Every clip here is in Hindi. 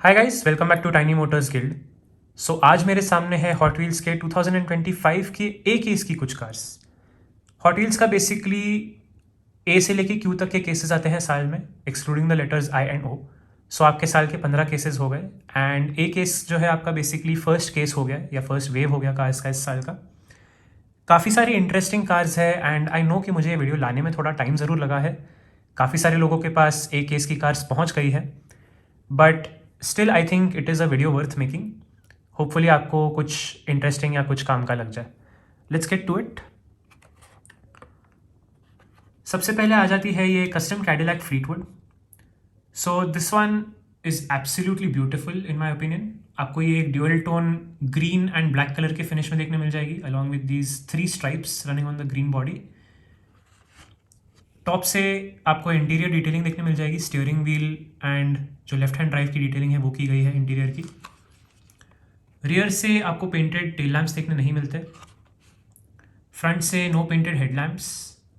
Hi guys, welcome back to Tiny Motors Guild. So आज मेरे सामने है हॉट व्हील्स के 2025 की ए केस की कुछ कार्स। हॉट व्हील्स का बेसिकली ए से लेके क्यू तक के केसेस आते हैं साल में, excluding the letters I and O. So आपके साल के 15 केसेस हो गए एंड ए केस जो है आपका बेसिकली फर्स्ट केस हो गया या फर्स्ट वेव हो गया कार्स का इस साल का। काफ़ी सारी इंटरेस्टिंग कार्स है एंड आई नो कि मुझे ये वीडियो लाने में थोड़ा टाइम ज़रूर लगा है। काफ़ी सारे लोगों के पास ए केस की कार्स पहुंच गई है, but still I think it is a video worth making. Hopefully आपको कुछ इंटरेस्टिंग या कुछ काम का लग जाए। Let's get to it. सबसे पहले आ जाती है ये custom Cadillac Fleetwood. So this one is absolutely beautiful in my opinion. आपको ये एक dual tone green and black colour के फिनिश में देखने मिल जाएगी, along with these 3 stripes running on the green body. Top से आपको इंटीरियर डिटेलिंग देखने मिल जाएगी, स्टीयरिंग व्हील एंड जो लेफ्ट हैंड ड्राइव की डिटेलिंग है वो की गई है इंटीरियर की। रियर से आपको पेंटेड टेल लैम्प्स देखने नहीं मिलते। फ्रंट से नो पेंटेड हेडलैम्प्स,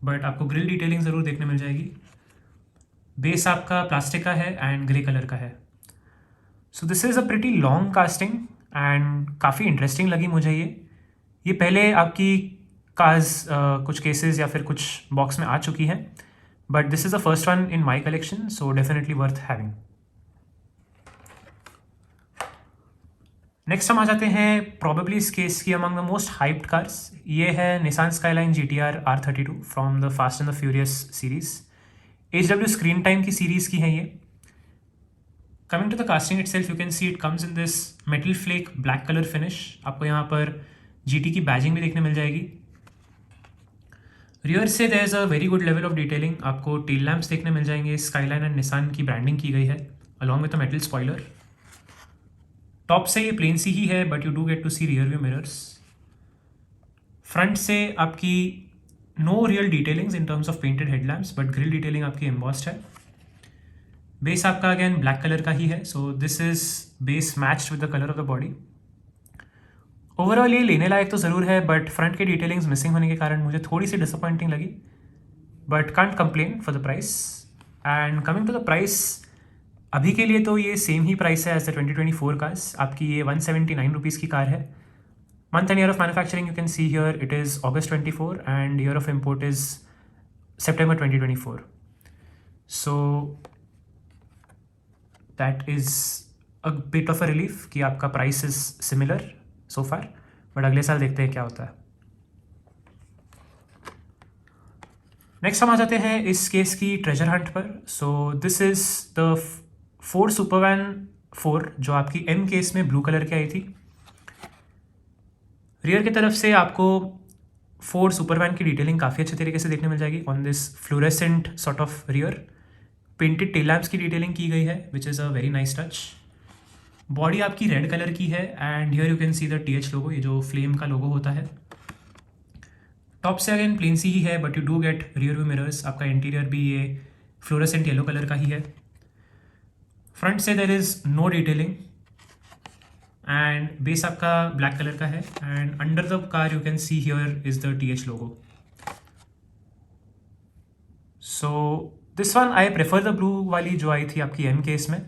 बट आपको ग्रिल डिटेलिंग ज़रूर देखने मिल जाएगी। बेस आपका प्लास्टिक का है एंड ग्रे कलर का है। So this is a pretty long casting and काफ़ी इंटरेस्टिंग लगी मुझे ये पहले आपकी कार्स कुछ केसेस या फिर कुछ बॉक्स में आ चुकी है, but this is the first one in my collection, so definitely worth having. Next हम आ जाते हैं प्रॉबेबली इस केस की among the most hyped cars. ये है Nissan Skyline GTR R32 from the Fast and the Furious series. HW screen time की सीरीज की है ये। Coming to the casting itself, you can see it comes in this metal flake black colour finish. आपको यहाँ पर GT की बैजिंग भी देखने मिल जाएगी। रियर से there is a very good level of detailing. आपको टेल लैम्प्स देखने मिल जाएंगे, स्काईलाइन एंड निसान की ब्रांडिंग की गई है along with a metal spoiler. Top से ये प्लेन सी ही है, but you do get to see rear view mirrors. Front से आपकी no real detailings in terms of painted headlamps, but grille detailing आपकी एम्बॉस्ड है। बेस आपका अगेन ब्लैक कलर का ही है, so this is base matched with the colour of the body. Overall ये लेने लायक तो ज़रूर है, बट फ्रंट के डिटेलिंग्स मिसिंग होने के कारण मुझे थोड़ी सी डिसअपॉइंटिंग लगी, but can't complain for the price. And coming to the price, अभी के लिए तो ये सेम ही प्राइस है एज द 2024 कार्स। आपकी ये 179 रुपीज़ की कार है। Month and year of manufacturing you can see here, it is August 24 and year of import is September 2024। So that is a bit of a relief कि आपका price is similar so far, but अगले साल देखते हैं क्या होता है। नेक्स्ट हम आ जाते हैं इस केस की ट्रेजर हंट पर। So this is the Ford Supervan 4 जो आपकी M केस में ब्लू कलर की आई थी। रियर की तरफ से आपको फोर्ड सुपरवैन की डिटेलिंग काफ़ी अच्छे तरीके से देखने मिल जाएगी on this fluorescent sort of rear. Painted tail lamps की डिटेलिंग की गई है which is a very nice touch. Body आपकी रेड कलर की है and here you can see the TH लोगो, ये जो फ्लेम का लोगो होता है। टॉप से अगेन प्लेन सी ही है, but you do gate rear view mirrors. आपका इंटीरियर भी ये फ्लोरेसेंट येलो कलर का ही है। फ्रंट से there is no detailing and base आपका ब्लैक कलर का है and under the car you can see here is the TH logo. So this one I prefer the blue वाली जो आई थी आपकी M केस में।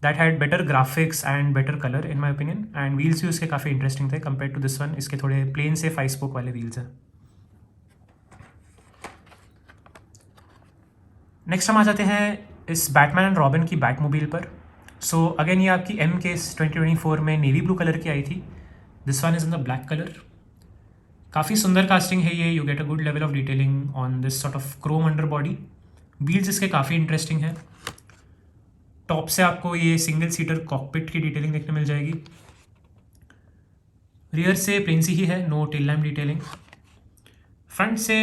That had better graphics and better colour in my opinion, and wheels भी उसके काफ़ी इंटरेस्टिंग थे कंपेयर टू दिस वन। इसके थोड़े प्लेन से 5 स्पोक वाले व्हील्स हैं। नेक्स्ट हम आ जाते हैं इस बैटमैन एंड रॉबिन की बैटमोबाइल पर। सो अगेन ये आपकी M केस 2024 में नेवी ब्लू कलर की आई थी। This one is in the black colour. काफ़ी सुंदर कास्टिंग है ये। You get a good level of detailing on this sort of chrome under body. Wheels इसके काफ़ी इंटरेस्टिंग है। टॉप से आपको ये सिंगल सीटर कॉकपिट की डिटेलिंग देखने मिल जाएगी। रियर से प्लेन सी ही है, no tail lamp detailing. Front से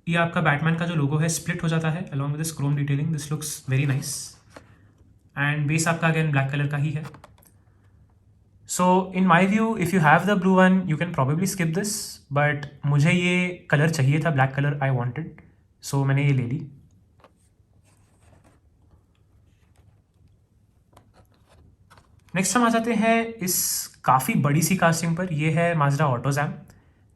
ये आपका बैटमैन का जो लोगो है स्प्लिट हो जाता है along with this chrome detailing. This looks very nice and base आपका अगेन ब्लैक कलर का ही है। So in my view if you have the blue one you can probably skip this, but मुझे ये कलर चाहिए था, black colour I wanted, so मैंने ये ले ली। नेक्स्ट हम आ जाते हैं इस काफ़ी बड़ी सी कास्टिंग पर। ये है माजदा ऑटोजैम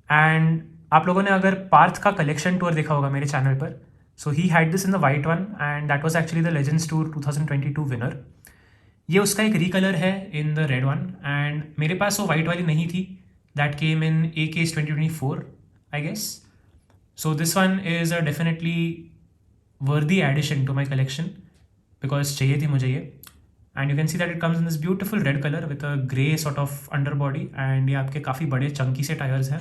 एंड आप लोगों ने अगर पार्थ का कलेक्शन टूर देखा होगा मेरे चैनल पर, so he had this in the white one and that was actually the Legends Tour 2022 winner. ये उसका एक रीकलर है in the red one, and मेरे पास वो वाइट वाली नहीं थी, that came in AKs 2024 I guess. So this one is a definitely worthy addition to my collection because चाहिए थी मुझे ये. And you can see that it comes in this beautiful red colour with a grey sort of under body, and ये आपके काफ़ी बड़े चंकी से टायर्स हैं.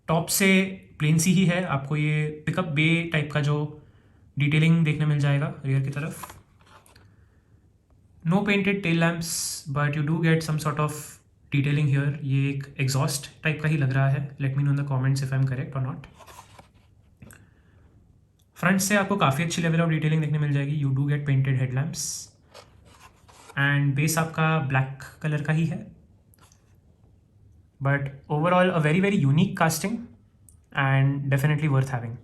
टॉप से प्लेन सी ही है, आपको ये पिकअप बे टाइप का जो डिटेलिंग देखने मिल जाएगा रियर की तरफ. No painted tail lamps but you do get some sort of detailing here. ये एक एग्जॉस्ट टाइप का ही लग रहा है. Let me know in the comments if I am correct और नॉट. फ्रंट से आपको काफ़ी अच्छी लेवल ऑफ डिटेलिंग देखने मिल जाएगी. You do get painted headlamps and base आपका ब्लैक कलर का ही है, but overall a very very unique casting and definitely worth having.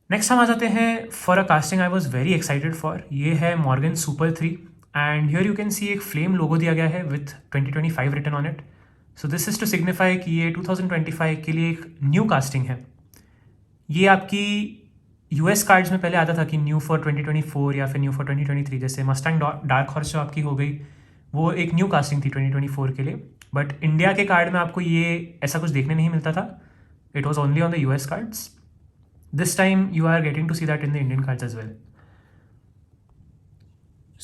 Next हम आ जाते हैं for a casting I was very excited for. ये है Morgan super 3 and here you can see एक फ्लेम लोगो दिया गया है with 2025 written on it. So this is to signify कि ये 2025 के लिए एक न्यू कास्टिंग है. ये आपकी US कार्ड्स में पहले आता था कि न्यू फॉर 2024 या फिर न्यू फॉर 2023, जैसे मस्टैंग डार्क हॉर्स जो आपकी हो गई वो एक न्यू कास्टिंग थी 2024 के लिए. बट इंडिया के कार्ड में आपको ये ऐसा कुछ देखने नहीं मिलता था. It was only on the US cards. This time you are getting to see that in the Indian cards as well.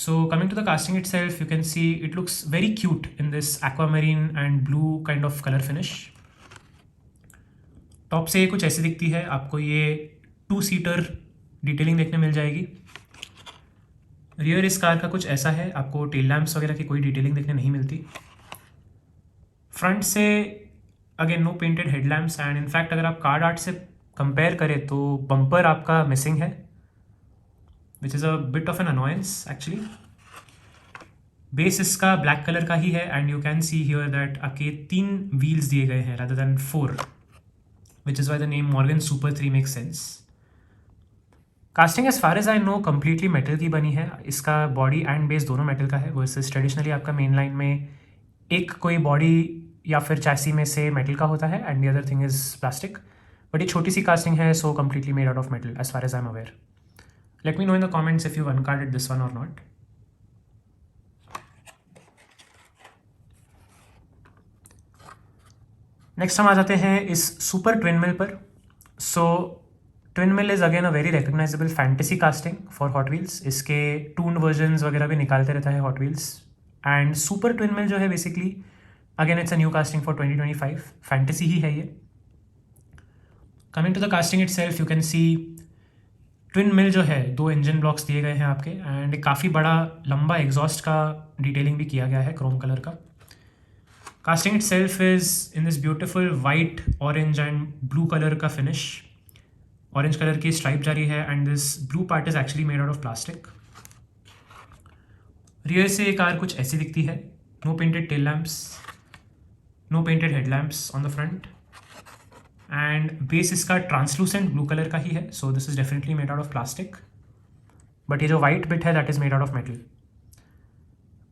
So coming to the casting itself, you can see it looks very cute in this aquamarine and blue kind of color finish. Top से कुछ ऐसी दिखती है. आपको ये 2-सीटर डिटेलिंग देखने मिल जाएगी. रियर इस कार का कुछ ऐसा है. आपको टेल लैम्प्स वगैरह की कोई डिटेलिंग देखने नहीं मिलती. फ्रंट से again no painted headlamps and in fact अगर आप कार्ड आर्ट से कंपेयर करें तो बम्पर आपका मिसिंग है, which is a bit of an annoyance actually. Base इसका ब्लैक कलर का ही है and you can see here that आपके 3 व्हील्स दिए गए हैं rather than 4, which is why the name Morgan super 3 make sense. Casting as far as I know completely metal की बनी है. इसका बॉडी एंड बेस दोनों मेटल का है, वर्सेस ट्रेडिशनली आपका मेन लाइन में एक कोई बॉडी या फिर चैसी में से मेटल का होता है and the other thing is plastic. But ये छोटी सी कास्टिंग है, so completely made out of metal as far as I am aware. Let me know in the comments if you uncarded this one or not. Next हम आ जाते हैं इस सुपर ट्विन मिल पर. So Twin Mill is again a very recognisable fantasy casting for Hot Wheels. इसके टून वर्जन्स वगैरह भी निकालते रहता है Hot Wheels. And Super Twin Mill जो है basically again it's a new casting for 2025. Fantasy ही है ये. Coming to the casting itself you can see Twin Mill जो है 2 इंजन ब्लॉक्स दिए गए हैं आपके एंड काफ़ी बड़ा लंबा एग्जॉस्ट का डिटेलिंग भी किया गया है क्रोम कलर का. Casting itself is in this beautiful white orange and blue colour का फिनिश. ऑरेंज कलर की स्ट्राइप जा रही है and this blue part is actually made out of plastic. Rear से ये कार कुछ ऐसी दिखती है. No painted tail lamps, no painted headlamps on the front and base इसका ट्रांसलूसेंट ब्लू कलर का ही है. So this is definitely made out of plastic, but ये जो वाइट बिट है that is made out of metal.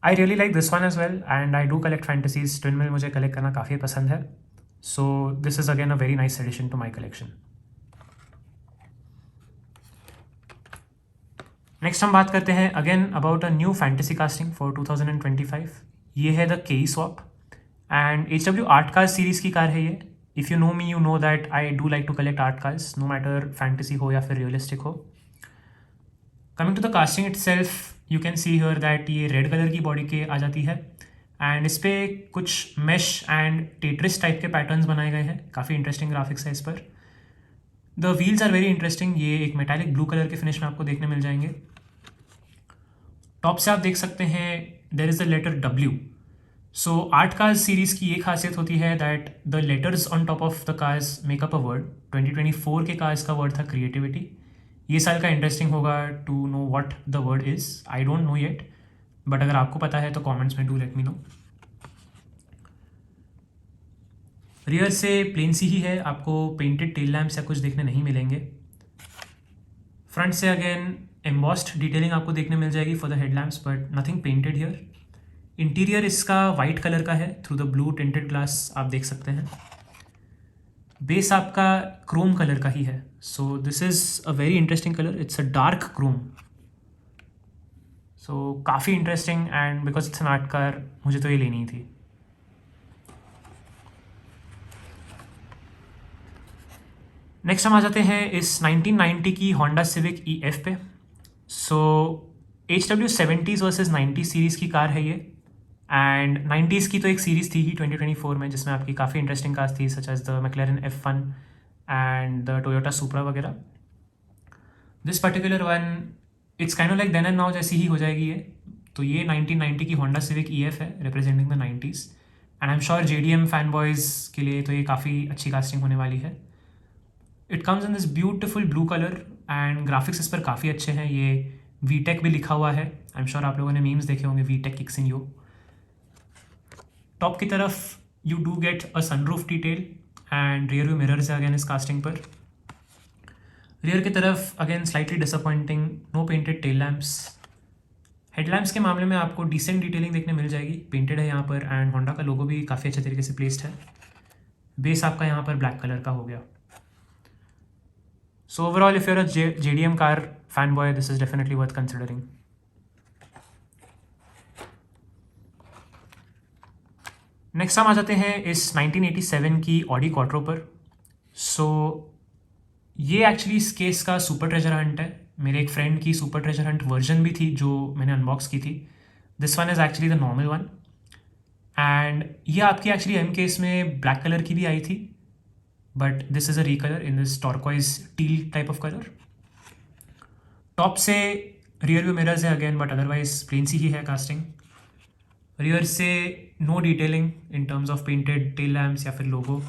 I really like this one as well and I do collect fantasies. Twin Mill मुझे कलेक्ट करना काफ़ी पसंद है. So this is again a very nice addition to my collection. Next हम बात करते हैं again about a new fantasy casting for 2025. ये है the Kei Swap and HW art cars series की कार है ये. If you know me you know that I do like to collect art cars no matter fantasy हो या फिर रियलिस्टिक हो. Coming to the casting itself you can see here that ये रेड कलर की बॉडी के आ जाती है एंड इस पर कुछ मेश एंड टेट्रिस टाइप के पैटर्न्स बनाए गए हैं. काफ़ी इंटरेस्टिंग ग्राफिक्स है इस पर. The wheels are very interesting. ये एक मेटालिक ब्लू कलर के फिनिश में आपको देखने मिल जाएंगे. टॉप से आप देख सकते हैं there is the letter W. So art cars series की ये खासियत होती है that the letters on top of the cars make up a word. 2024 के कार्स का वर्ड था क्रिएटिविटी. ये साल का इंटरेस्टिंग होगा to know what the word is. I don't know yet, but अगर आपको पता है तो कमेंट्स में do let me know. Rear से प्लेन सी ही है. आपको पेंटेड टेल लैम्प्स या कुछ देखने नहीं मिलेंगे. फ्रंट से अगेन एम्बॉस्ड डिटेलिंग आपको देखने मिल जाएगी for the headlamps but nothing painted here. Interior इसका वाइट कलर का है. Through the blue tinted glass आप देख सकते हैं. बेस आपका क्रोम कलर का ही है, so this is a very interesting colour, it's a dark chrome, so काफ़ी interesting and because it's an art car मुझे तो ये लेनी ही थी। नेक्स्ट हम आ जाते हैं इस 1990 की होंडा सिविक EF पे। सो HW70s वर्सेस 90 सीरीज़ की कार है ये, एंड 90s की तो एक सीरीज़ थी ही 2024 में जिसमें आपकी काफ़ी इंटरेस्टिंग कार्स थी such as the McLaren F1 and the Toyota Supra वगैरह। This particular one it's kind of like then and now जैसी ही हो जाएगी ये। तो ये 1990 की होंडा सिविक EF है representing the 90s, and I am sure JDM fan boys के लिए तो ये काफ़ी अच्छी कास्टिंग होने वाली है। It comes in this beautiful blue colour and graphics इस पर काफ़ी अच्छे हैं। ये VTEC भी लिखा हुआ है, आई एम श्योर आप लोगों ने मीम्स देखे होंगे VTEC kicks in you. Top की तरफ you do get a sunroof detail and rear view mirrors है अगेन इस कास्टिंग पर। रियर की तरफ again slightly disappointing, no painted tail lamps. Headlamps के मामले में आपको डिसेंट डिटेलिंग देखने मिल जाएगी, पेंटेड है यहाँ पर एंड होंडा का लोगो भी काफ़ी अच्छे तरीके से प्लेस्ड है। बेस आपका यहाँ पर ब्लैक कलर का हो गया। So overall, if you're a JDM car fanboy, this is definitely worth considering. Next हम आ जाते हैं इस 1987 की ऑडी क्वाट्रो पर। सो ये एक्चुअली इस केस का सुपर ट्रेजर हंट है। मेरे एक फ्रेंड की सुपर ट्रेजर हंट वर्जन भी थी जो मैंने अनबॉक्स की थी। This one is actually the normal one, and ये आपकी एक्चुअली एम केस में ब्लैक कलर की भी आई थी, but this is a recolour in this turquoise teal type of colour. Top से रियर व्यू मिरर्स है अगेन, बट अदरवाइज प्लेन सी ही है कास्टिंग। रियर से no detailing in terms of painted tail lamps या फिर लोगो।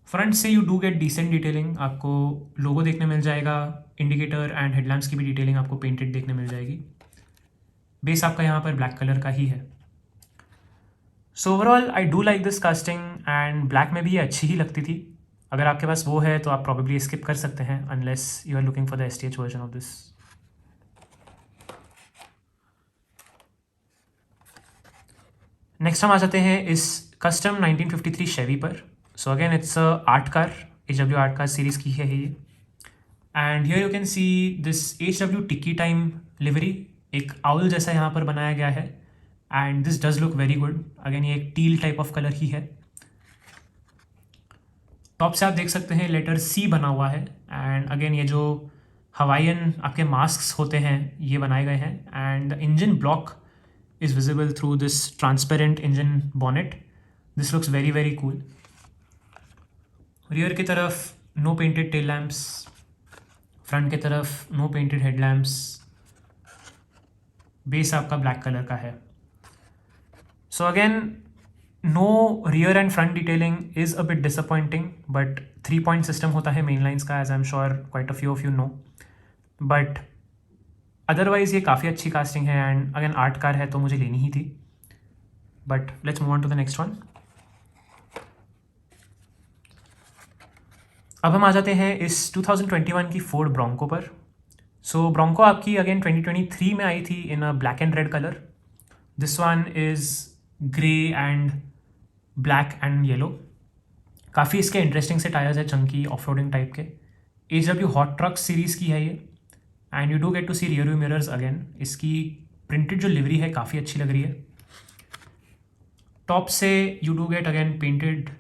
फ्रंट से you do get decent detailing, आपको लोगो देखने मिल जाएगा, इंडिकेटर एंड हेडलैम्प्स की भी डिटेलिंग आपको पेंटेड देखने मिल जाएगी। बेस आपका यहाँ पर ब्लैक कलर का ही है। So overall I do like this casting and black में भी ये अच्छी ही लगती थी। अगर आपके पास वो है तो आप प्रॉबेबली स्किप कर सकते हैं unless you are looking for the STH version of this. Next हम आ जाते हैं इस कस्टम 1953 शेवी पर। So again it's a art car, HW art car series की है ये, and here you can see this HW Tiki time livery, एक आउल जैसा यहाँ पर बनाया गया है and this does look very good. Again ये एक टील टाइप ऑफ कलर ही है। टॉप से आप देख सकते हैं लेटर C बना हुआ है, एंड अगेन ये जो हवाईयन आपके मास्क होते हैं ये बनाए गए हैं, and the engine block is visible through this transparent engine bonnet. This looks very very cool. Rear की तरफ no painted tail lamps, front की तरफ no painted headlamps, base आपका black color का है। So again no rear and front detailing is a bit disappointing, but 3-point system होता है main lines का, as I'm sure quite a few of you know, but otherwise ये काफ़ी अच्छी कास्टिंग है एंड अगेन आर्ट कार है तो मुझे लेनी ही थी। But let's move on to the next one. अब हम आ जाते हैं इस 2021 की फोर्ड ब्रोंको पर। सो ब्रोंको आपकी अगेन 2023 में आई थी in a black and red colour. This one is grey and black and yellow. काफ़ी इसके इंटरेस्टिंग से टायर्स है, चंकी ऑफ रोडिंग टाइप के। HW हॉट ट्रक सीरीज़ की है ये, and you do get to see rear view mirrors again. इसकी प्रिंटेड जो लिवरी है काफ़ी अच्छी लग रही है। टॉप से you do get again painted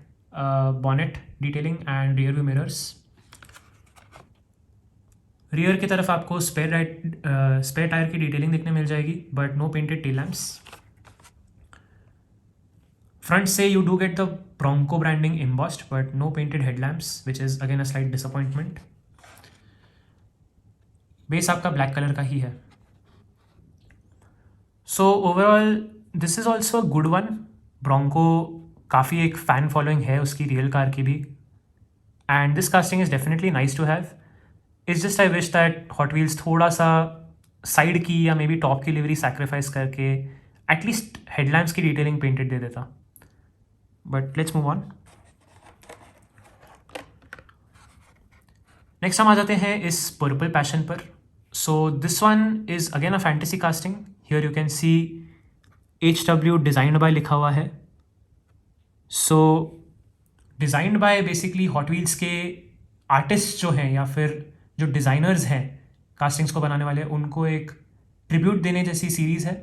bonnet detailing and rear view mirrors. Rear की तरफ आपको स्पेयर टायर की डिटेलिंग देखने मिल जाएगी, but no painted tail lamps. Front से you do get the Bronco branding embossed, but no painted headlamps which is again a slight disappointment. Base आपका ब्लैक कलर का ही है। So overall this is also a good one. Bronco काफ़ी एक फ़ैन फॉलोइंग है उसकी रियल कार की भी, and this casting is definitely nice to have. It's just I wish that Hot Wheels थोड़ा सा साइड की या मे बी टॉप की लिवरी सैक्रिफाइस करके एटलीस्ट हेडलैम्प्स की डिटेलिंग पेंटेड दे देता। But let's move on. Next हम आ जाते हैं इस पर्पल पैशन पर। So this one is again a fantasy casting. Here you can see HW designed by लिखा हुआ है। सो designed bye basically hot wheels के आर्टिस्ट जो हैं या फिर जो डिज़ाइनर्स हैं कास्टिंग्स को बनाने वाले, उनको एक ट्रिब्यूट देने जैसी सीरीज़ है.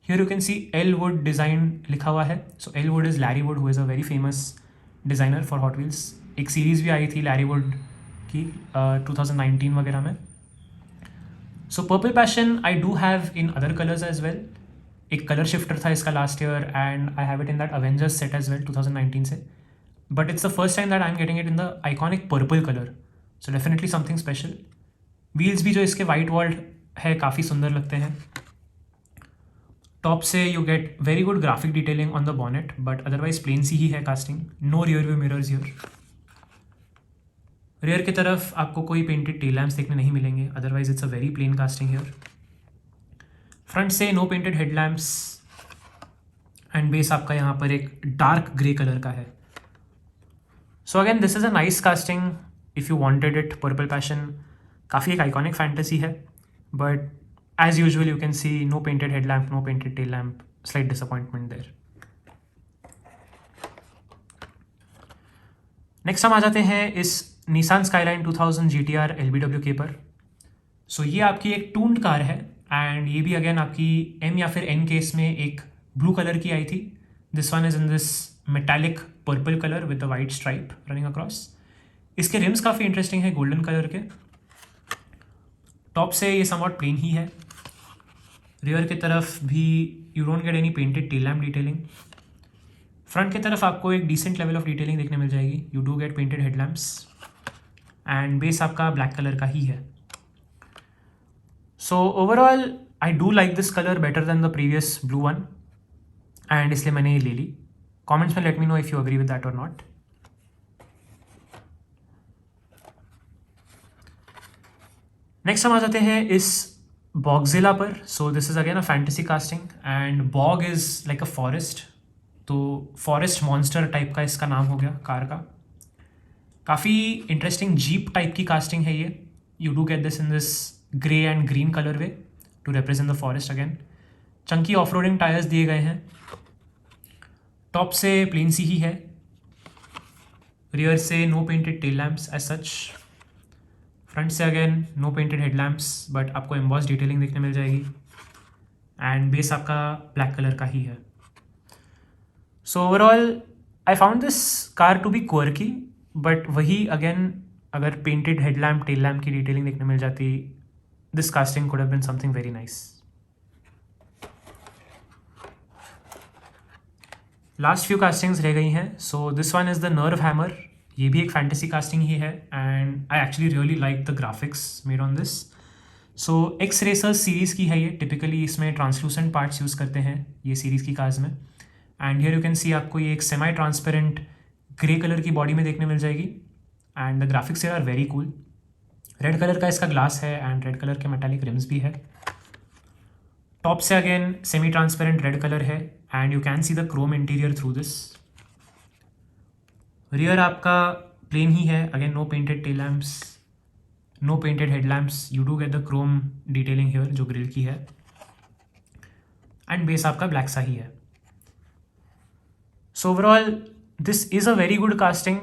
Here you can see L Wood design लिखा हुआ है. So L Wood is Larry Wood, who is a very famous designer for Hot Wheels. एक सीरीज़ भी आई थी लैरी वुड की 2019 वगैरह में. So Purple Passion I do have in other colours as well. एक कलर शिफ्टर था इसका last year and I have it in that Avengers set as well 2019 से. But it's the first time that I am getting it in the iconic purple colour. So definitely something special. Wheels भी जो इसके वाइट वॉल्ड है काफ़ी सुंदर लगते हैं. टॉप से you get very good graphic detailing on the bonnet, but otherwise plain सी ही है casting. No rear view mirrors here. Rear की तरफ आपको कोई पेंटेड टेल लैम्प्स देखने नहीं मिलेंगे, otherwise it's a very plain casting here. Front से no painted headlamps and base आपका यहाँ पर एक डार्क ग्रे कलर का है. So again this is a nice casting if you wanted it. Purple passion काफ़ी एक आइकॉनिक फैंटेसी है, but as usual you can see no painted headlamp, no painted tail lamp. Slight disappointment there. Next हम आ जाते हैं इस निसान स्काईलाइन 2000 GTR LBWK पर. सो ये आपकी एक टून्ड कार है एंड ये भी अगेन आपकी M या फिर N केस में एक ब्लू कलर की आई थी. This one is in this metallic purple colour with the white stripe running across. इसके रिम्स काफ़ी इंटरेस्टिंग है, गोल्डन कलर के. टॉप से ये समवॉट प्लेन ही है. रियर की तरफ भी you don't get any painted tail lamp detailing. Front की तरफ आपको एक डिसेंट लेवल ऑफ डिटेलिंग देखने मिल जाएगी. You do get painted headlamps and base आपका ब्लैक कलर का ही है. So overall I do like this colour better than the previous blue one and इसलिए मैंने ये ले ली. कमेंट्स में let me know if you agree with that और नॉट. नेक्स्ट हम आ जाते हैं इस बॉगजिला पर. So this is again a fantasy casting and bog is like a forest. तो फॉरेस्ट मॉन्स्टर टाइप का इसका नाम हो गया कार का. काफ़ी इंटरेस्टिंग जीप टाइप की कास्टिंग है ये. You do get this in this grey and green colourway to represent the forest again. Chunky off roading tyres दिए गए हैं. टॉप से प्लेन सी ही है. रियर से no painted tail lamps as such. Front से again no painted headlamps, but आपको एम्बॉस डिटेलिंग देखने मिल जाएगी एंड बेस आपका ब्लैक कलर का ही है. So overall I found this car to be quirky, but वही अगेन अगर पेंटेड हेडलैम्प टेल लैम्प की डिटेलिंग देखने मिल जाती, this casting could have been something very nice. Last few castings रह गई हैं. So this one is the nerve hammer. ये भी एक फैंटेसी कास्टिंग ही है and I actually really like the graphics made on this. So x racers series की है ये. टिपिकली इसमें ट्रांसलूसेंट पार्ट्स यूज़ करते हैं ये सीरीज़ की कार्स में. And here you can see आपको ये एक सेमी ट्रांसपेरेंट ग्रे कलर की बॉडी में देखने मिल जाएगी and the graphics are very cool. Red colour का इसका ग्लास है एंड रेड कलर के मेटालिक रिम्स भी है. टॉप से again semi transparent red colour है and you can see the chrome interior through this. Rear आपका प्लेन ही है. Again no painted tail lamps, no painted headlamps. You do get the Chrome detailing here जो ग्रिल की है एंड बेस आपका ब्लैक सा ही है. So overall this is a very good casting,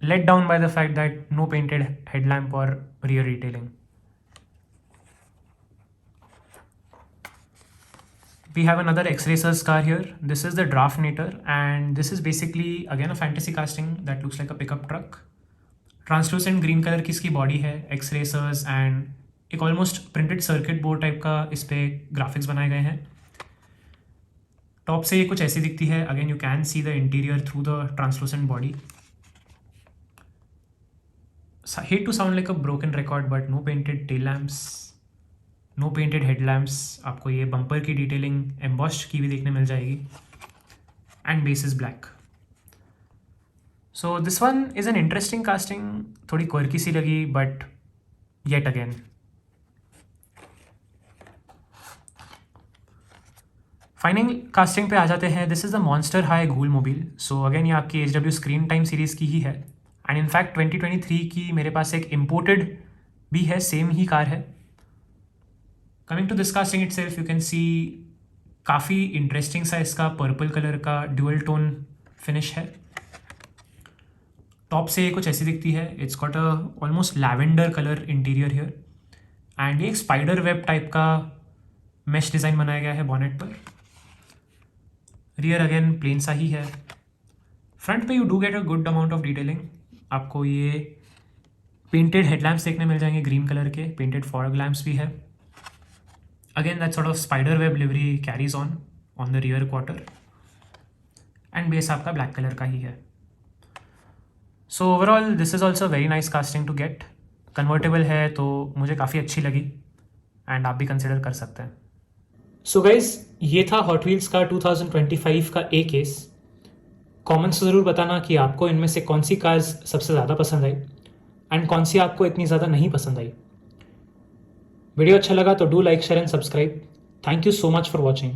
let down by the fact that no painted headlamp or rear detailing. We have another X-Racers car here. This is the Draftnator and this is basically again a fantasy casting that looks like a pickup truck. Translucent green color की इसकी बॉडी है. X-Racers and एक almost printed circuit board type का इस पर ग्राफिक्स बनाए गए हैं. टॉप से ये कुछ ऐसी दिखती है. Again you can see the interior through the translucent body. Hate to sound like a broken record, but no painted tail lamps, no painted headlamps. आपको ये बम्पर की डिटेलिंग एम्बॉस्ड की भी देखने मिल जाएगी and base is black. So this one is an interesting casting. थोड़ी क्वर्की सी लगी but yet again. Final casting पे आ जाते हैं. This is the monster high ghoul mobile. So again ये आपकी HW स्क्रीन टाइम सीरीज़ की ही है एंड इनफैक्ट 2023 की मेरे पास एक इम्पोर्टेड भी है, सेम ही कार है. Coming to this casting itself you can see काफ़ी इंटरेस्टिंग सा इसका पर्पल कलर का ड्यूअल टोन फिनिश है. टॉप से ये कुछ ऐसी दिखती है. It's got a almost lavender colour interior here and ये एक स्पाइडर वेब टाइप का मेश डिज़ाइन बनाया गया है बॉनेट पर. रियर अगेन प्लेन सा ही है. फ्रंट पे you do get a good amount of detailing. आपको ये पेंटेड हेडलैम्प्स देखने मिल जाएंगे ग्रीन कलर के. पेंटेड फॉग लैम्प्स भी है. Again that sort of spider web livery carries on the rear quarter and base आपका ब्लैक कलर का ही है. So overall this is also very nice casting to get. Convertible है तो मुझे काफ़ी अच्छी लगी एंड आप भी कंसिडर कर सकते हैं. सो गाइज ये था हॉट व्हील्स का 2025 का ए केस. कमेंट्स ज़रूर बताना कि आपको इनमें से कौन सी कार्स सबसे ज़्यादा पसंद आई एंड कौन सी आपको इतनी ज़्यादा नहीं पसंद आई. वीडियो अच्छा लगा तो do like share and subscribe. Thank you so much for watching.